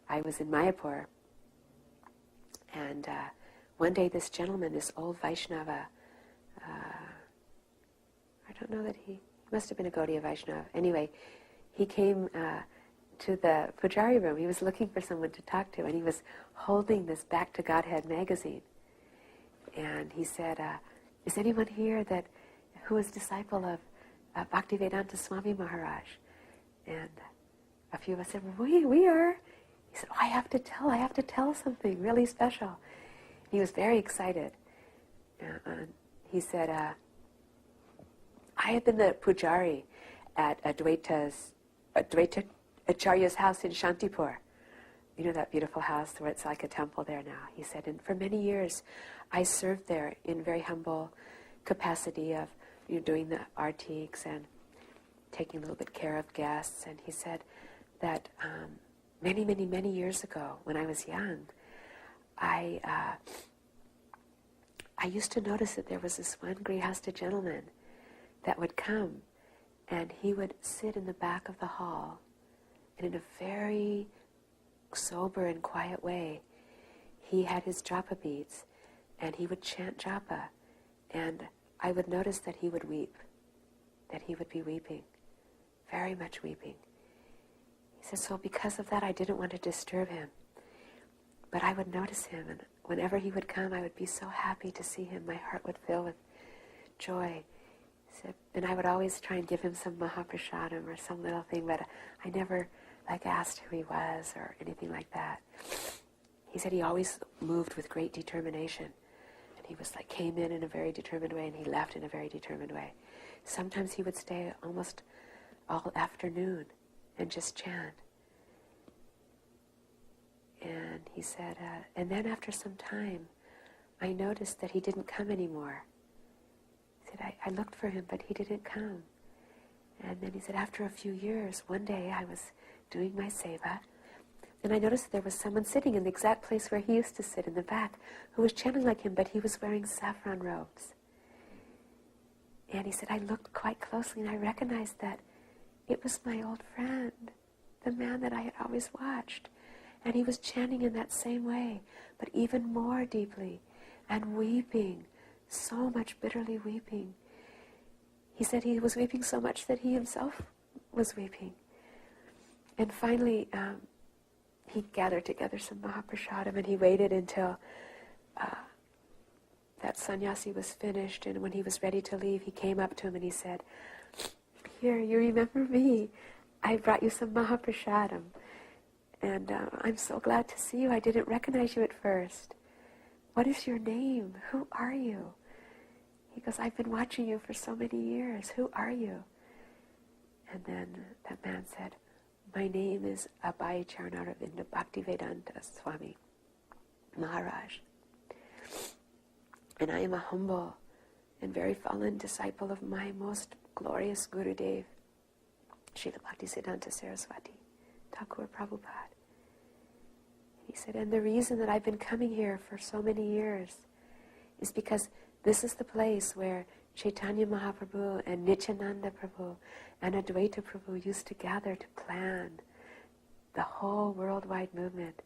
I was in Mayapur, and one day this gentleman, this old Vaishnava, I don't know that he must have been a Gaudiya Vaishnava. Anyway, he came to the Pujari room. He was looking for someone to talk to, and he was holding this Back to Godhead magazine. And he said, is anyone here who is disciple of Bhaktivedanta Swami Maharaj? And a few of us said, well, we are. He said, oh, I have to tell something really special. He was very excited. He said, I had been the pujari at Advaita Acharya's house in Shantipur. You know that beautiful house where it's like a temple there now. He said, and for many years I served there in very humble capacity of doing the artiques and taking a little bit care of guests. And he said that many years ago, when I was young, I used to notice that there was this one Grihastha gentleman that would come, and he would sit in the back of the hall, and in a very sober and quiet way, he had his japa beads, and he would chant japa, and I would notice that he would weep, that he would be weeping, very much weeping. He said, so because of that, I didn't want to disturb him, but I would notice him, and whenever he would come, I would be so happy to see him. My heart would fill with joy. He said, and I would always try and give him some Mahaprasadam or some little thing, but I never asked who he was or anything like that. He said he always moved with great determination, and he was came in a very determined way, and he left in a very determined way. Sometimes he would stay almost all afternoon and just chant. And he said, and then after some time, I noticed that he didn't come anymore. He said, I looked for him, but he didn't come. And then he said, after a few years, one day I was doing my seva, and I noticed that there was someone sitting in the exact place where he used to sit in the back, who was chanting like him, but he was wearing saffron robes. And he said, I looked quite closely, and I recognized that it was my old friend, the man that I had always watched. And he was chanting in that same way, but even more deeply, and weeping, so much bitterly weeping. He said he was weeping so much that he himself was weeping. And finally, he gathered together some Mahaprasadam, and he waited until that sannyasi was finished, and when he was ready to leave, he came up to him and he said, here, you remember me? I brought you some Mahaprasadam. And I'm so glad to see you. I didn't recognize you at first. What is your name? Who are you? He goes, I've been watching you for so many years. Who are you? And then that man said, my name is Abhay Charnaravinda Bhaktivedanta Swami Maharaj. And I am a humble and very fallen disciple of my most glorious Gurudev, Srila Bhaktisiddhanta Saraswati Thakur Prabhupada. He said, and the reason that I've been coming here for so many years is because this is the place where Chaitanya Mahaprabhu and Nityananda Prabhu and Advaita Prabhu used to gather to plan the whole worldwide movement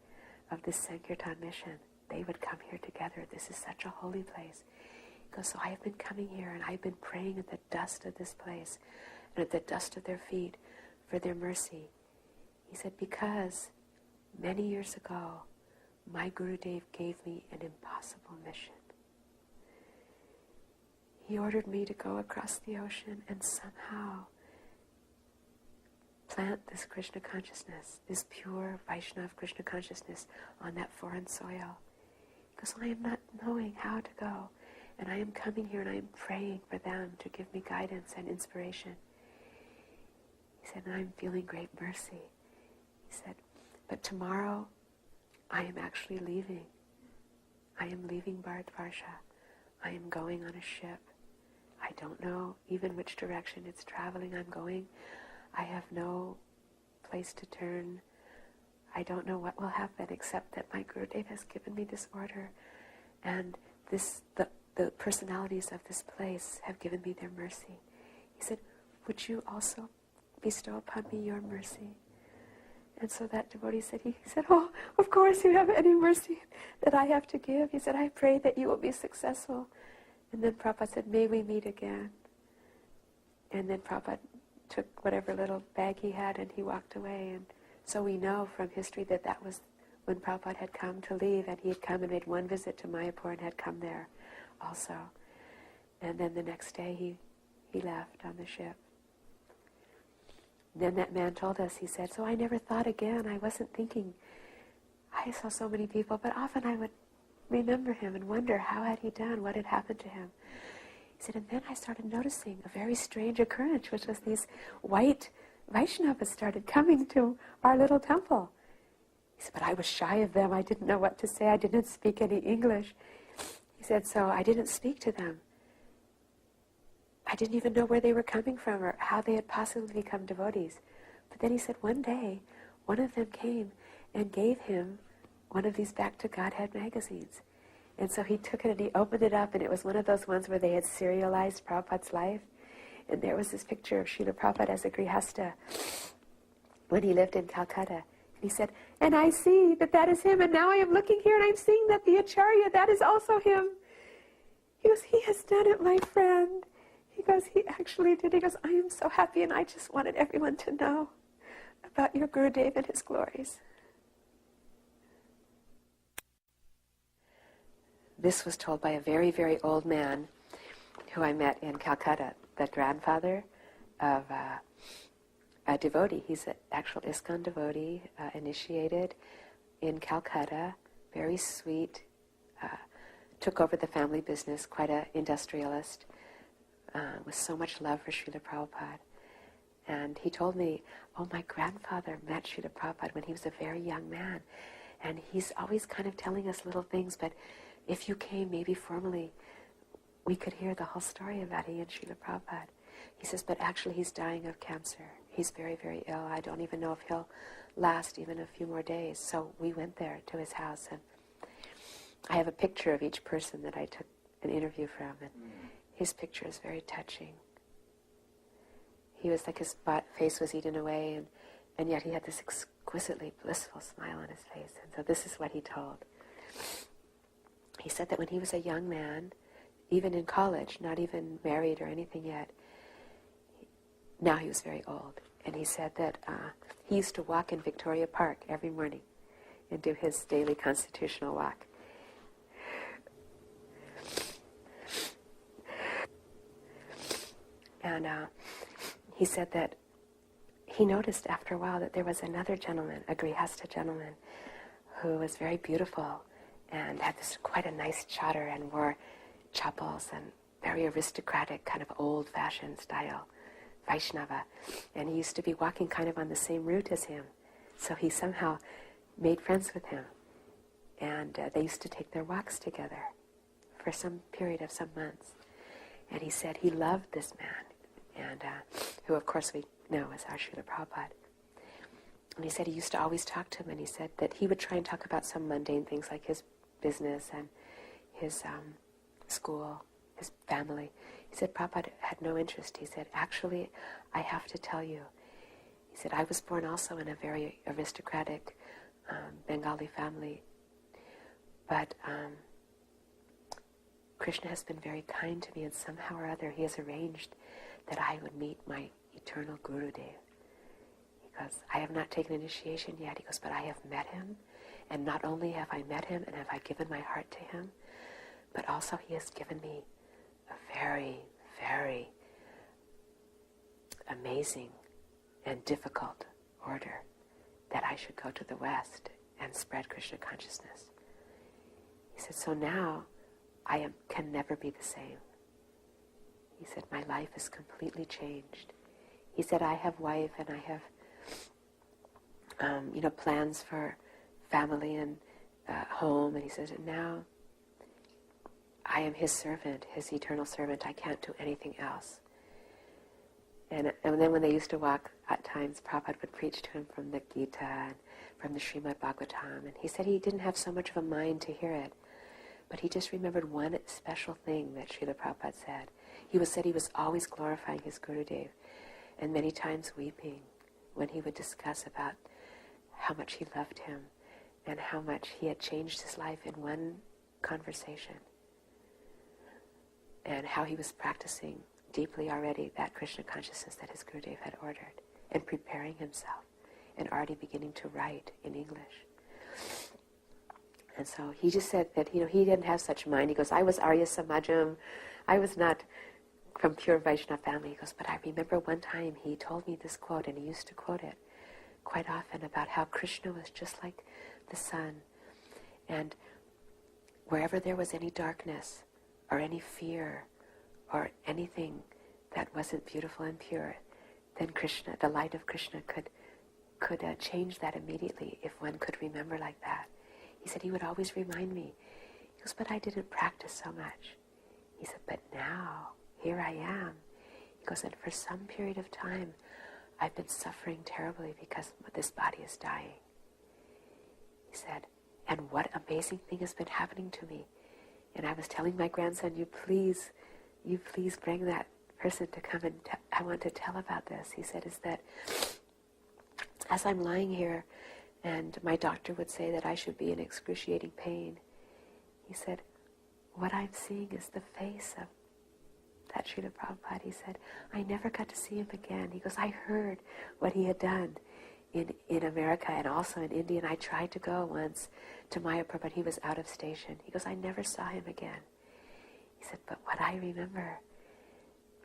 of this Sankirtan mission. They would come here together. This is such a holy place. He goes, so I have been coming here, and I've been praying at the dust of this place and at the dust of their feet for their mercy. He said, because many years ago, my Gurudev gave me an impossible mission. He ordered me to go across the ocean and somehow plant this Krishna consciousness, this pure Vaishnava Krishna consciousness on that foreign soil. Because I am not knowing how to go, and I am coming here and I am praying for them to give me guidance and inspiration. He said, and I'm feeling great mercy. He said, but tomorrow I am actually leaving. I am leaving Bharatvarsha. I am going on a ship. I don't know even which direction it's traveling. I'm going. I have no place to turn. I don't know what will happen except that my Gurudev has given me this order, and the personalities of this place have given me their mercy. He said, would you also bestow upon me your mercy? And so that devotee said, he said, oh, of course you have any mercy that I have to give. He said, I pray that you will be successful. And then Prabhupada said, may we meet again. And then Prabhupada took whatever little bag he had and he walked away. And so we know from history that that was when Prabhupada had come to leave, and he had come and made one visit to Mayapur and had come there also. And then the next day he left on the ship. Then that man told us, he said, so I never thought again. I wasn't thinking. I saw so many people, but often I would remember him and wonder how had he done, what had happened to him. He said, and then I started noticing a very strange occurrence, which was these white Vaishnavas started coming to our little temple. He said, but I was shy of them. I didn't know what to say. I didn't speak any English. He said, so I didn't speak to them. I didn't even know where they were coming from or how they had possibly become devotees. But then he said one day, one of them came and gave him one of these Back to Godhead magazines. And so he took it and he opened it up, and it was one of those ones where they had serialized Prabhupada's life. And there was this picture of Srila Prabhupada as a grihasta when he lived in Calcutta. And he said, and I see that that is him, and now I am looking here and I'm seeing that the Acharya, that is also him. He goes, he has done it, my friend. He goes, he actually did. He goes, I am so happy, and I just wanted everyone to know about your Gurudev and his glories. This was told by a very, very old man who I met in Calcutta, the grandfather of a devotee. He's an actual ISKCON devotee, initiated in Calcutta, very sweet, took over the family business, quite an industrialist, with so much love for Srila Prabhupada. And he told me, oh, my grandfather met Srila Prabhupada when he was a very young man. And he's always kind of telling us little things, but if you came maybe formally, we could hear the whole story about he and Srila Prabhupada. He says, but actually he's dying of cancer. He's very, very ill. I don't even know if he'll last even a few more days. So we went there to his house, and I have a picture of each person that I took an interview from, and his picture is very touching. He was like his face was eaten away, and yet he had this exquisitely blissful smile on his face. And so this is what he told. He said that when he was a young man, even in college, not even married or anything yet, now he was very old, and he said that he used to walk in Victoria Park every morning and do his daily constitutional walk. And he said that he noticed after a while that there was another gentleman, a Grihasta gentleman, who was very beautiful and had this quite a nice chadar and wore chappals and very aristocratic, kind of old-fashioned style, Vaishnava. And he used to be walking kind of on the same route as him. So he somehow made friends with him. And they used to take their walks together for some period of some months. And he said he loved this man, and who of course we know is our Srila Prabhupada. And he said he used to always talk to him, and he said that he would try and talk about some mundane things like his business and his school, his family. He said Prabhupada had no interest. He said, actually, I have to tell you. He said, I was born also in a very aristocratic Bengali family, but Krishna has been very kind to me, and somehow or other he has arranged that I would meet my eternal Gurudev. He goes, I have not taken initiation yet. He goes, but I have met him, and not only have I met him and have I given my heart to him, but also he has given me a very, very amazing and difficult order that I should go to the West and spread Krishna consciousness. He said, so now I can never be the same. He said, my life is completely changed. He said, I have wife and I have, plans for family and home. And he says, and now I am his servant, his eternal servant. I can't do anything else. And then when they used to walk, at times Prabhupada would preach to him from the Gita and from the Srimad Bhagavatam. And he said he didn't have so much of a mind to hear it, but he just remembered one special thing that Srila Prabhupada said. He said he was always glorifying his Gurudev, and many times weeping when he would discuss about how much he loved him and how much he had changed his life in one conversation, and how he was practicing deeply already that Krishna consciousness that his Gurudev had ordered, and preparing himself and already beginning to write in English. And so he just said that, he didn't have such mind. He goes, I was Arya Samajam. I was not from pure Vaishnava family. He goes, but I remember one time he told me this quote, and he used to quote it quite often, about how Krishna was just like the sun. And wherever there was any darkness or any fear or anything that wasn't beautiful and pure, then Krishna, the light of Krishna, could change that immediately if one could remember like that. He said he would always remind me. He goes, but I didn't practice so much. He said, but now, here I am. He goes, and for some period of time, I've been suffering terribly because this body is dying. He said, and what amazing thing has been happening to me. And I was telling my grandson, you please bring that person to come and I want to tell about this. He said, is that as I'm lying here and my doctor would say that I should be in excruciating pain, he said, what I'm seeing is the face of that Srila Prabhupada. He said, I never got to see him again. He goes, I heard what he had done in America and also in India, and I tried to go once to Mayapur, but he was out of station. He goes, I never saw him again. He said, but what I remember,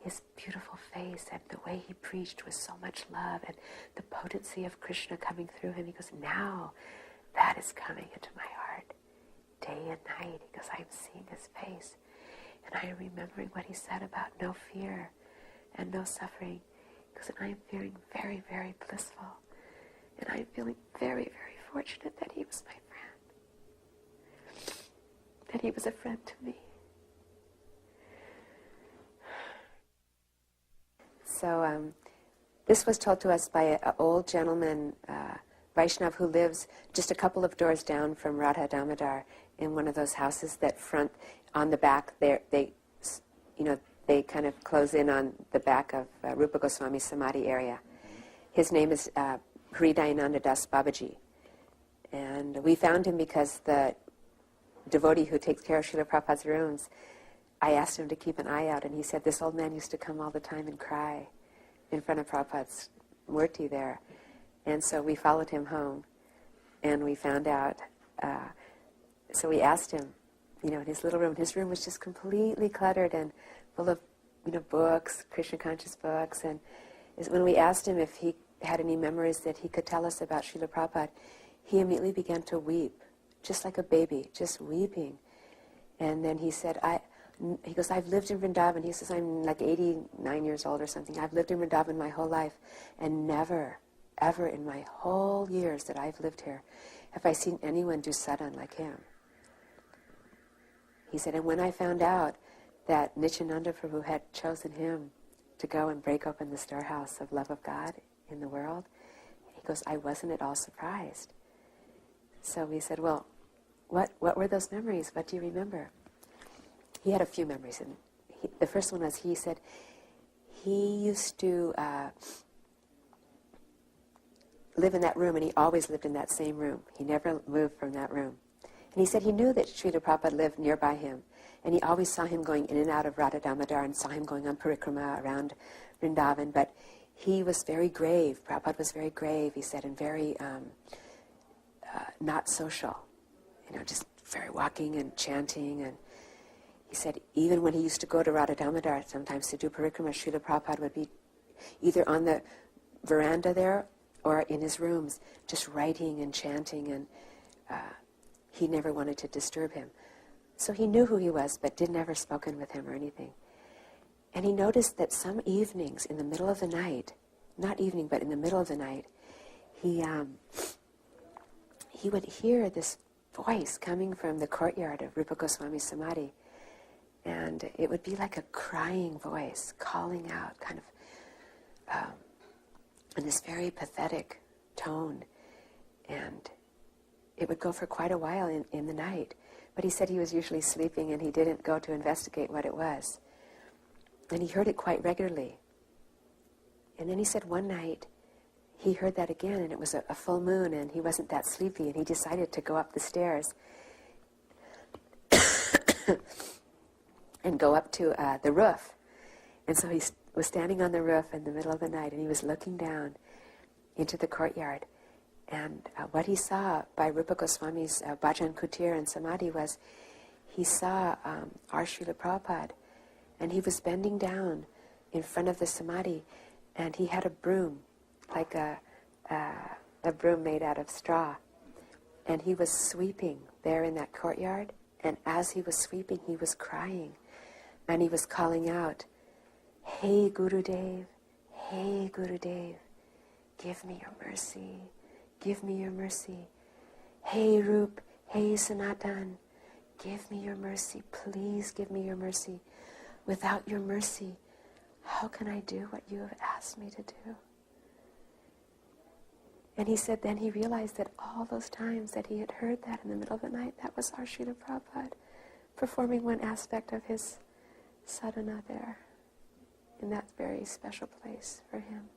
his beautiful face and the way he preached with so much love and the potency of Krishna coming through him. He goes, now that is coming into my heart day and night. He goes, I'm seeing his face. And I am remembering what he said about no fear and no suffering. He goes, and I am feeling very, very blissful. And I am feeling very, very fortunate that he was my friend. That he was a friend to me. So this was told to us by an old gentleman, Vaishnav, who lives just a couple of doors down from Radha Damodar in one of those houses that front on the back. They kind of close in on the back of Rupa Goswami's Samadhi area. His name is Hridayananda Das Babaji. And we found him because the devotee who takes care of Srila Prabhupada's rooms, I asked him to keep an eye out, and he said this old man used to come all the time and cry in front of Prabhupada's murti there. And so we followed him home, and we found out, so we asked him, in his little room. His room was just completely cluttered and full of, books, Krishna conscious books. And when we asked him if he had any memories that he could tell us about Srila Prabhupada, he immediately began to weep, just like a baby, just weeping. And then he said, he goes, I've lived in Vrindavan. He says, I'm like 89 years old or something. I've lived in Vrindavan my whole life, and never, ever in my whole years that I've lived here have I seen anyone do sadhana like him. He said, and when I found out that Nityananda Prabhu had chosen him to go and break open the storehouse of love of God in the world, he goes, I wasn't at all surprised. So we said, well, what were those memories? What do you remember? He had a few memories. And the first one was, he said he used to live in that room, and he always lived in that same room. He never moved from that room. And he said he knew that Srila Prabhupada lived nearby him, and he always saw him going in and out of Radha Damodar and saw him going on parikrama around Vrindavan, but he was very grave. Prabhupada was very grave, he said, and very not social, just very walking and chanting. And he said even when he used to go to Radha Damodar sometimes to do parikrama, Srila Prabhupada would be either on the veranda there or in his rooms just writing and chanting, and he never wanted to disturb him. So he knew who he was, but did never spoken with him or anything. And he noticed that some evenings in the middle of the night, not evening, but in the middle of the night, he would hear this voice coming from the courtyard of Rupa Goswami's Samadhi. And it would be like a crying voice, calling out, kind of in this very pathetic tone. And it would go for quite a while in the night. But he said he was usually sleeping and he didn't go to investigate what it was. And he heard it quite regularly. And then he said one night he heard that again, and it was a full moon, and he wasn't that sleepy, and he decided to go up the stairs and go up to the roof. And so he was standing on the roof in the middle of the night, and he was looking down into the courtyard. And what he saw by Rupa Goswami's Bhajan Kutir and Samadhi was, he saw our Srila Prabhupada, and he was bending down in front of the Samadhi, and he had a broom, like a broom made out of straw. And he was sweeping there in that courtyard, and as he was sweeping, he was crying. And he was calling out, "Hey Gurudev, hey Gurudev, give me your mercy, give me your mercy. Hey Rup, hey Sanatan, give me your mercy, please give me your mercy. Without your mercy, how can I do what you have asked me to do?" And he said then he realized that all those times that he had heard that in the middle of the night, that was our Srila Prabhupada performing one aspect of his sadhana there, in that very special place for him.